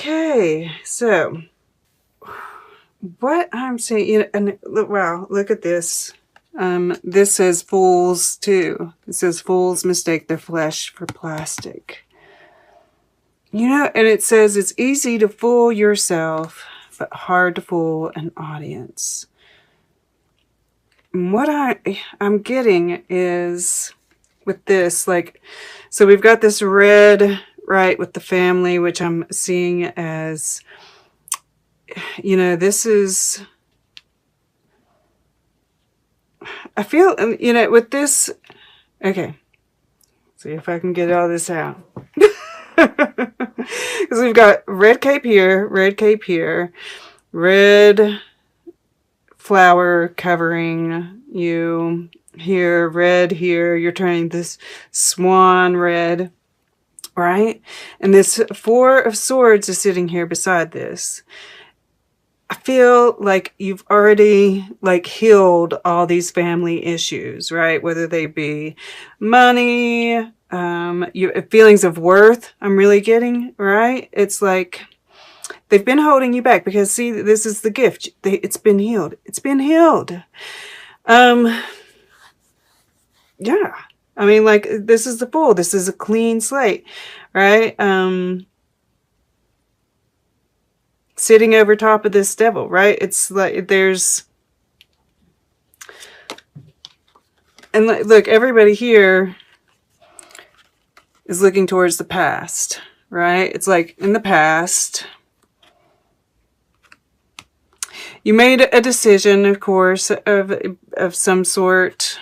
Okay, so what I'm saying, you know, and wow, look at this. This says fools too. It says fools mistake their flesh for plastic. You know, and it says it's easy to fool yourself, but hard to fool an audience. And what I'm getting is with this, like, so we've got this red, right, with the family, which I'm seeing as, you know, this is, I feel, you know, with this, okay, see if I can get all this out. Because we've got red cape here, red flower covering you here, red here. You're turning this swan red, right? And this Four of Swords is sitting here beside this. I feel like you've already like healed all these family issues, right? Whether they be money, feelings of worth, I'm really getting, right? It's like they've been holding you back because, see, this is the gift. It's been healed. It's been healed. Yeah. I mean, like, this is the Fool. This is a clean slate, right? Sitting over top of this devil, right? It's like there's... And look, everybody here is looking towards the past, right? It's like in the past, you made a decision, of course, of some sort.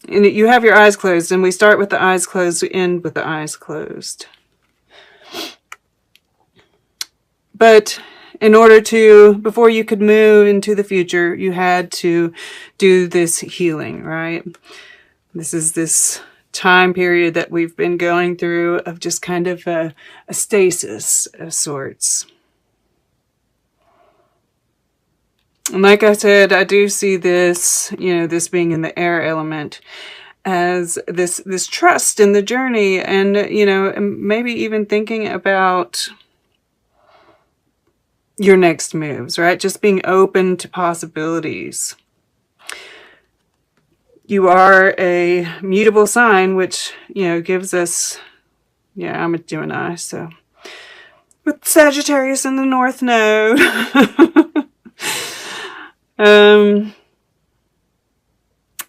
And you have your eyes closed, and we start with the eyes closed, we end with the eyes closed. But in order to, before you could move into the future, you had to do this healing, right? This is this time period that we've been going through of just kind of a stasis of sorts. And like I said, I do see this, you know, this being in the air element as this trust in the journey, and, you know, maybe even thinking about your next moves, right? Just being open to possibilities. You are a mutable sign, which, you know, gives us, yeah, I'm a Gemini, so with Sagittarius in the North Node.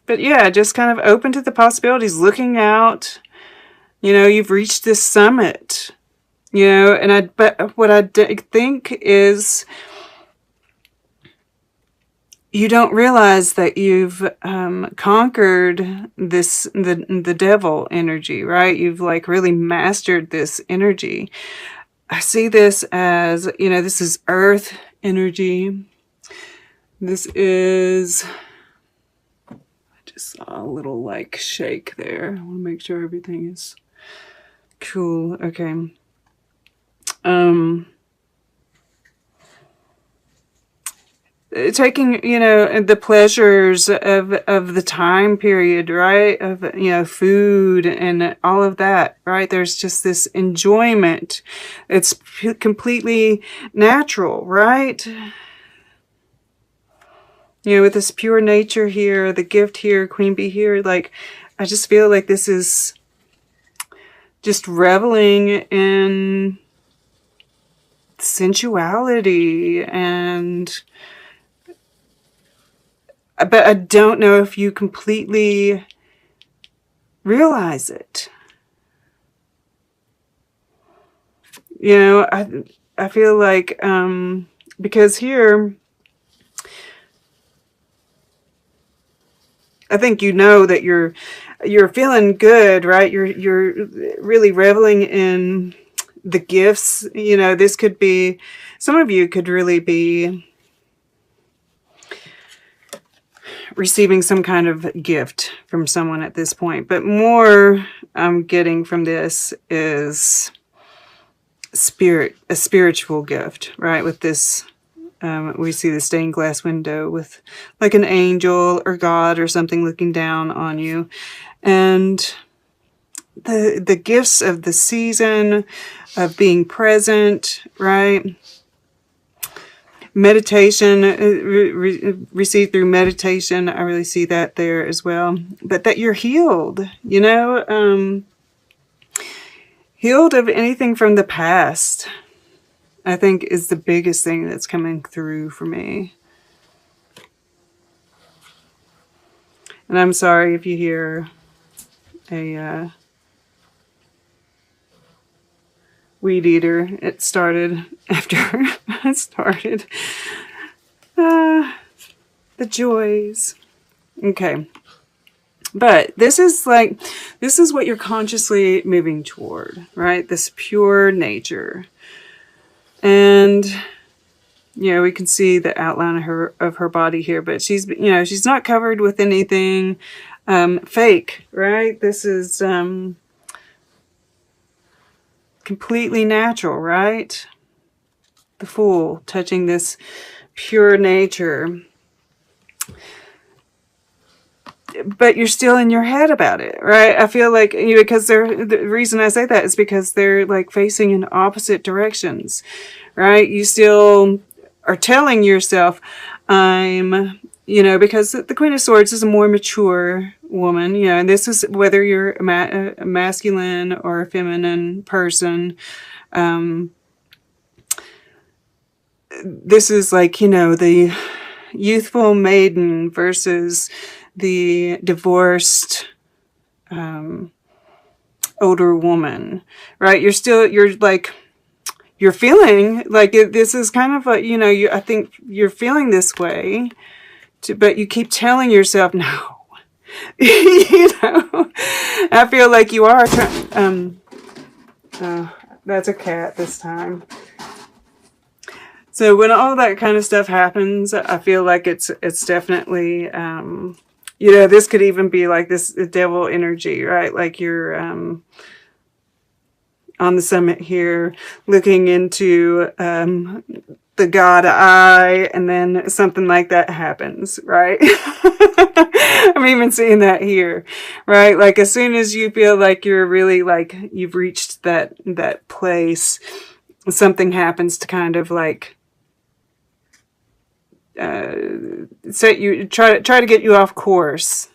But yeah, just kind of open to the possibilities, looking out. You know, you've reached this summit. You know, and but what I think is you don't realize that you've conquered this, the devil energy, right? You've like really mastered this energy. I see this as, you know, this is earth energy. This is, I just saw a little like shake there. I want to make sure everything is cool. Okay. Taking, you know, the pleasures of the time period, right? Of, you know, food and all of that, right? There's just this enjoyment. It's completely natural, right? You know, with this pure nature here, the gift here, Queen Bee here, like, I just feel like this is just reveling in sensuality, and but I don't know if you completely realize it. You know, I feel like because here I think you know that you're feeling good, right? You're really reveling in the gifts. You know, this could be, some of you could really be receiving some kind of gift from someone at this point. But more I'm getting from this is a spiritual gift, right? With this, we see the stained glass window with like an angel or God or something looking down on you. And the gifts of the season, of being present, right? Meditation, received through meditation. I really see that there as well. But that you're healed, you know, healed of anything from the past, I think is the biggest thing that's coming through for me. And I'm sorry if you hear a weed eater. It started after I started. The joys. Okay. But this is what you're consciously moving toward, right? This pure nature. And, you know, we can see the outline of her body here, but she's, you know, she's not covered with anything fake, right? This is completely natural, right? The Fool touching this pure nature. But you're still in your head about it, right? I feel like, you know, because the reason I say that is because they're like facing in opposite directions, right? You still are telling yourself, I'm, you know, because the Queen of Swords is a more mature woman, you know, and this is whether you're a masculine or a feminine person. This is like, you know, the youthful maiden versus the divorced older woman, right? You're feeling like this is kind of a, you know, I think you're feeling this way, but you keep telling yourself, no, you know, I feel like you are trying, that's a cat this time. So when all that kind of stuff happens, I feel like it's definitely, you know, this could even be like this devil energy, right? Like you're on the summit here looking into the God eye, and then something like that happens, right? I'm even seeing that here, right? Like as soon as you feel like you're really like you've reached that place, something happens to kind of like set you, try to get you off course.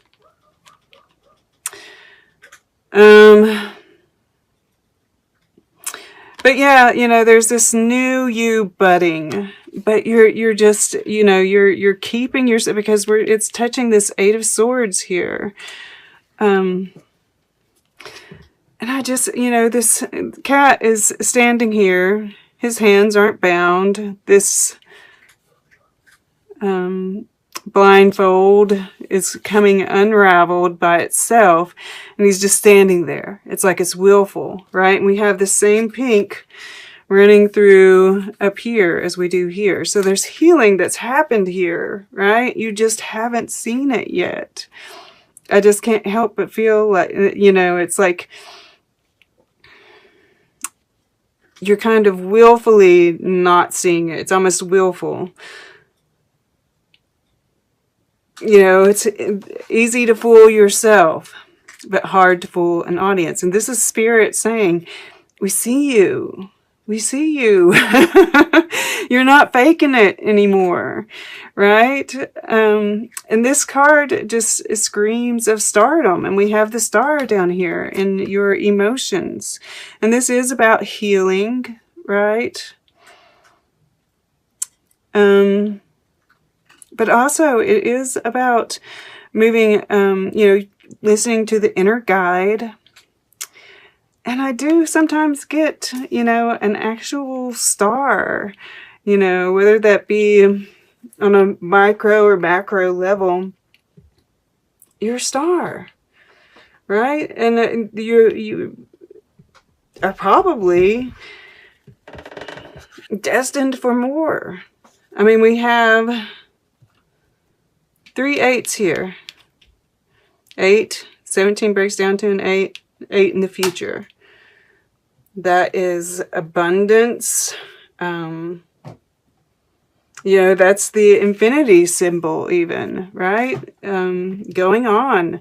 But yeah, you know, there's this new you budding, but you're just, you know, you're keeping yourself, because it's touching this Eight of Swords here. And I just, you know, this cat is standing here. His hands aren't bound. This blindfold is coming unraveled by itself, and he's just standing there. It's like it's willful, right? And we have the same pink running through up here as we do here. So there's healing that's happened here, right? You just haven't seen it yet. I just can't help but feel like, you know, it's like you're kind of willfully not seeing it. It's almost willful. You know, it's easy to fool yourself, but hard to fool an audience. And this is Spirit saying, we see you. We see you. You're not faking it anymore, right? And this card just screams of stardom. And we have the star down here in your emotions. And this is about healing, right? But also it is about moving, you know, listening to the inner guide. And I do sometimes get, you know, an actual star, you know, whether that be on a micro or macro level, you're a star, right? And you are probably destined for more. I mean, we have 3 8s here. 8, 17 breaks down to an 8, 8 in the future. That is abundance. You know, that's the infinity symbol even, right? Going on.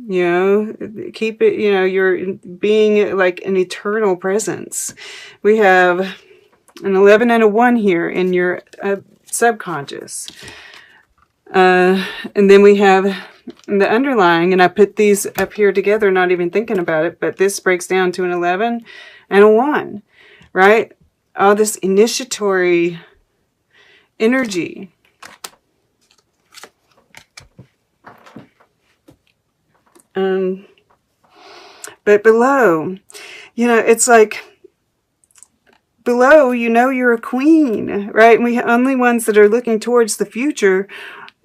You know, keep it, you know, you're being like an eternal presence. We have an 11 and a 1 here in your subconscious. And then we have the underlying, and I put these up here together, not even thinking about it, but this breaks down to an 11 and a 1, right? All this initiatory energy. But below, you know, it's like below, you know, you're a queen, right? And we only ones that are looking towards the future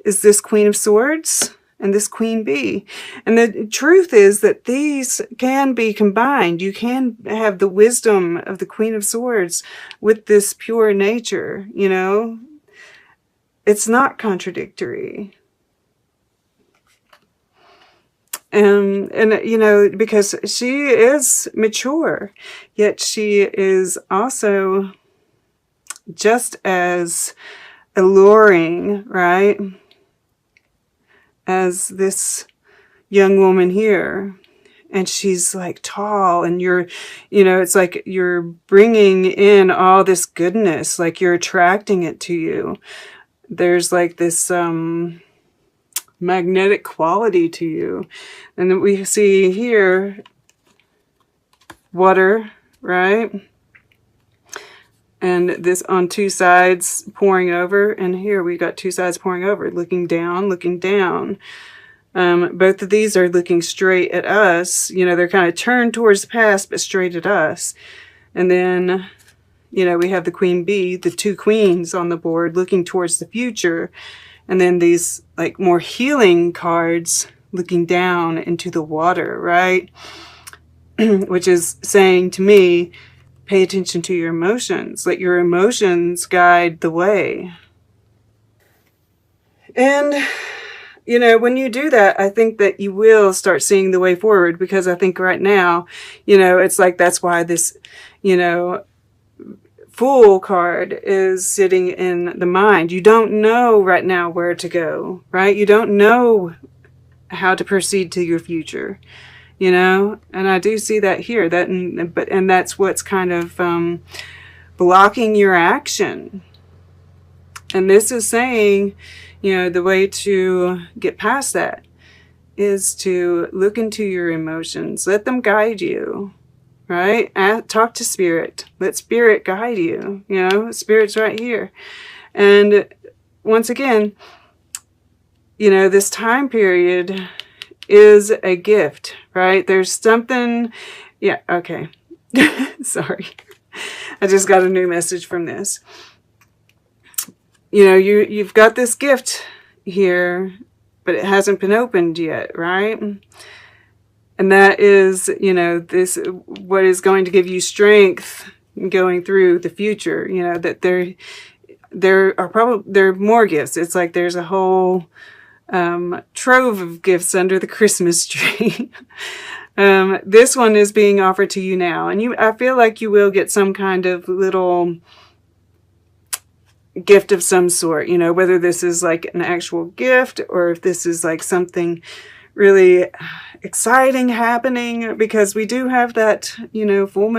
is this Queen of Swords and this Queen Bee. And the truth is that these can be combined. You can have the wisdom of the Queen of Swords with this pure nature, you know. It's not contradictory. And you know, because she is mature, yet she is also just as alluring, right, as this young woman here. And she's like tall, and you're, you know, it's like you're bringing in all this goodness, like you're attracting it to you. There's like this magnetic quality to you. And then we see here water, right? And this on two sides pouring over, and here we got two sides pouring over, looking down, looking down. Both of these are looking straight at us. You know, they're kind of turned towards the past, but straight at us. And then, you know, we have the Queen Bee, the two queens on the board looking towards the future. And then these like more healing cards looking down into the water, right? Which is saying to me, pay attention to your emotions. Let your emotions guide the way. And, you know, when you do that, I think that you will start seeing the way forward, because I think right now, you know, it's like that's why this, you know, Fool card is sitting in the mind. You don't know right now where to go, right? You don't know how to proceed to your future, you know? And I do see that here, and that's what's kind of blocking your action. And this is saying, you know, the way to get past that is to look into your emotions. Let them guide you. Right? Talk to Spirit. Let Spirit guide you. You know, Spirit's right here. And once again, you know, this time period is a gift, right? There's something, yeah, okay. Sorry. I just got a new message from this. You know, you've got this gift here, but it hasn't been opened yet, right? And that is, you know, this, what is going to give you strength going through the future, you know, that there are more gifts. It's like there's a whole trove of gifts under the Christmas tree. This one is being offered to you now. And I feel like you will get some kind of little gift of some sort, you know, whether this is like an actual gift or if this is like something really exciting happening, because we do have that, you know, full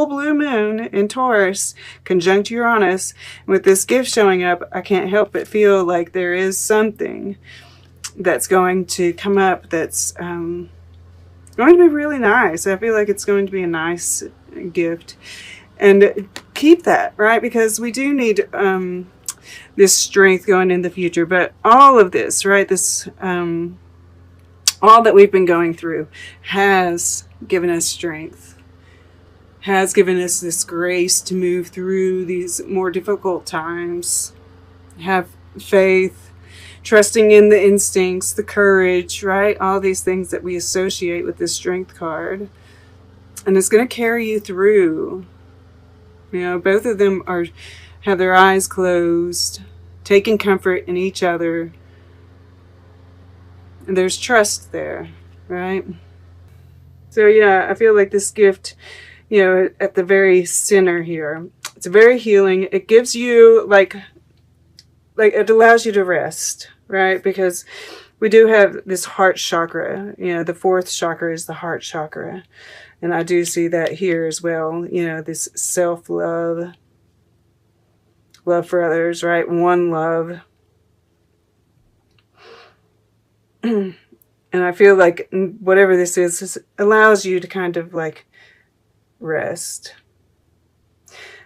blue moon in Taurus conjunct Uranus. With this gift showing up, I can't help but feel like there is something that's going to come up that's going to be really nice. I feel like it's going to be a nice gift. And keep that, right? Because we do need this strength going in the future. But all of this, right, this all that we've been going through has given us strength, has given us this grace to move through these more difficult times. Have faith, trusting in the instincts, the courage, right? All these things that we associate with this strength card. And it's going to carry you through. You know, both of them have their eyes closed, taking comfort in each other. And there's trust there, right? So yeah, I feel like this gift, you know, at the very center here, it's very healing. It gives you like it allows you to rest, right? Because we do have this heart chakra. You know, the fourth chakra is the heart chakra. And I do see that here as well. You know, this self-love, love for others, right? One love. And I feel like whatever this is allows you to kind of like rest.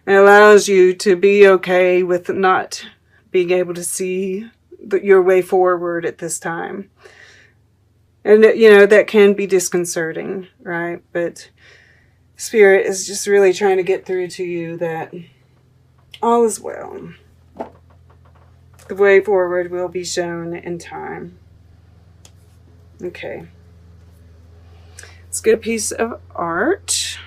It allows you to be okay with not being able to see your way forward at this time. And, you know, that can be disconcerting, right? But Spirit is just really trying to get through to you that all is well. The way forward will be shown in time. Okay. Let's get a piece of art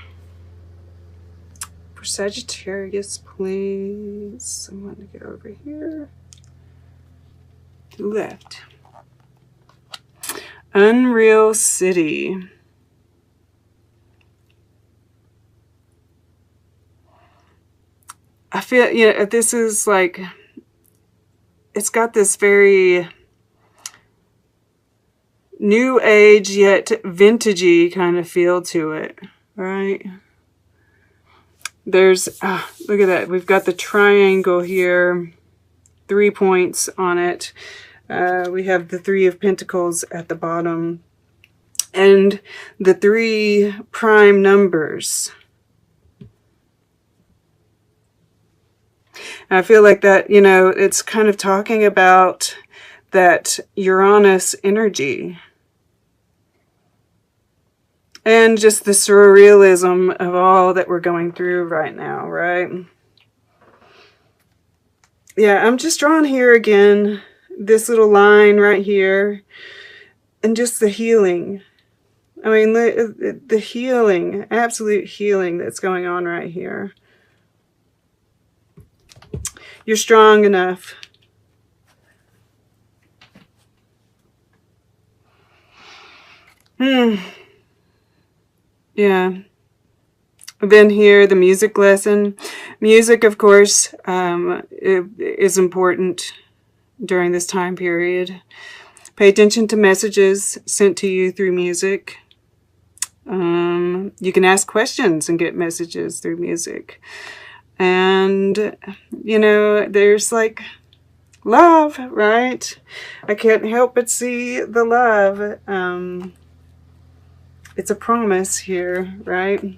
for Sagittarius, please. I'm going to go over here to the left. Unreal City. I feel, you know, this is like, it's got this very new age yet vintagey kind of feel to it, right? There's, look at that. We've got the triangle here, 3 points on it. We have the 3 of Pentacles at the bottom and the 3 prime numbers. And I feel like that, you know, it's kind of talking about that Uranus energy. And just the surrealism of all that we're going through right now, right? Yeah, I'm just drawing here again, this little line right here, and just the healing. I mean, the healing, absolute healing that's going on right here. You're strong enough. Yeah. Then here, the music lesson. Music, of course, is important during this time period. Pay attention to messages sent to you through music. You can ask questions and get messages through music. And, you know, there's like love, right? I can't help but see the love. It's a promise here, right?